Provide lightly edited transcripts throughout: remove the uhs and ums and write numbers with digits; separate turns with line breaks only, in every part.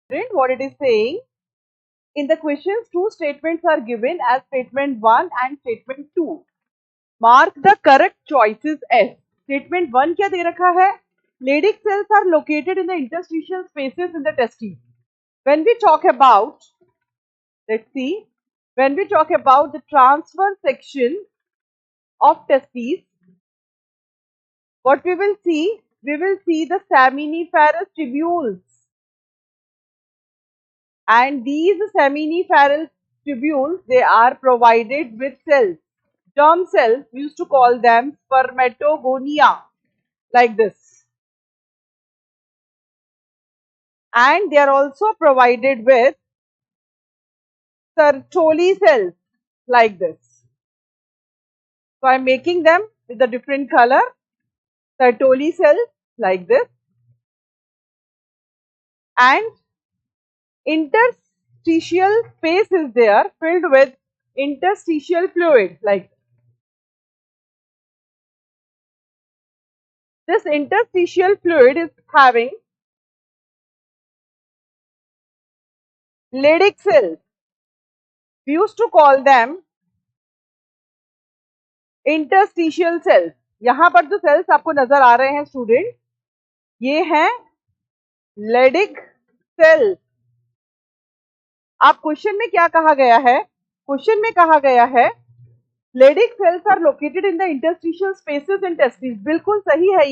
What it is saying, in the questions, two statements are given as statement 1 and statement 2. Mark the correct choices as. Statement 1 क्या दे रखा है? Leydig cells are located in the interstitial spaces in the testes. When we talk about, let's see, when we talk about the transverse section of testes, what we will see the seminiferous tubules. And these seminiferous tubules, they are provided with cells. Germ cells, we used to call them spermatogonia, like this. And they are also provided with Sertoli cells, like this. So I am making them with a different color. Sertoli cells, like this. And interstitial space is there filled with interstitial fluid, like this. Interstitial fluid is having Leydig cells. We used to call them interstitial cells. यहाँ पर जो cells आपको नजर आ रहे हैं student, ये हैं Leydig cells. आप क्वेश्चन में क्या कहा गया है? क्वेश्चन में कहा गया है Leydig cells are located in the interstitial spaces in testes. बिल्कुल सही है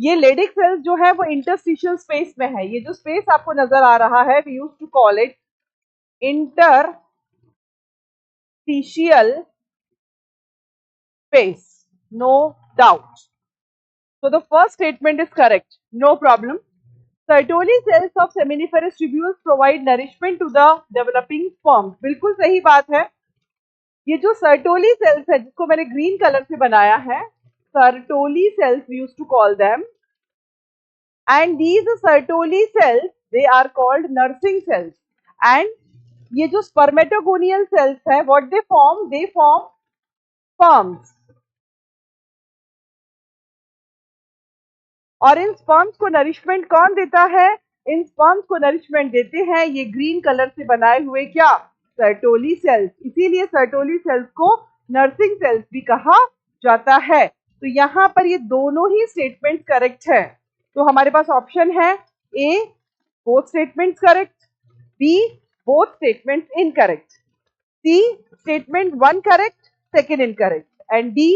ये Leydig cells जो है वो interstitial space में है. ये जो space आपको नजर आ रहा है, we used to call it interstitial space, no doubt. So the first statement is correct, no problem. Sertoli cells of seminiferous tubules provide nourishment to the developing sperm. बिल्कुल सही बात है. ये जो Sertoli cells है, जिसको मैंने ग्रीन कलर से बनाया है, Sertoli cells we used to call them, and these Sertoli cells, they are called nursing cells. And ये जो spermatogonial cells है, what they form sperms. और इन स्पर्म्स को नरिशमेंट कौन देता है? इन स्पर्म्स को नरिशमेंट देते हैं ये ग्रीन कलर से बनाए हुए क्या? Sertoli cells. इसीलिए सर्टोली सेल्स को नर्सिंग सेल्स भी कहा जाता है. तो यहाँ पर ये दोनों ही स्टेटमेंट करेक्ट है. तो हमारे पास ऑप्शन है A, both statements correct, B, both statements incorrect, C, statement 1 correct, second incorrect, and D,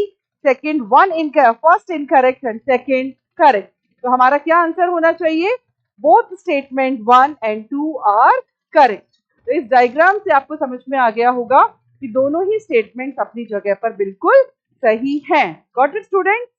second 1 incorrect, first incorrect and second correct. तो हमारा क्या आंसर होना चाहिए? Both statement 1 and 2 are correct. तो इस डायग्राम से आपको समझ में आ गया होगा कि दोनों ही स्टेटमेंट्स अपनी जगह पर बिल्कुल सही हैं. Got it students?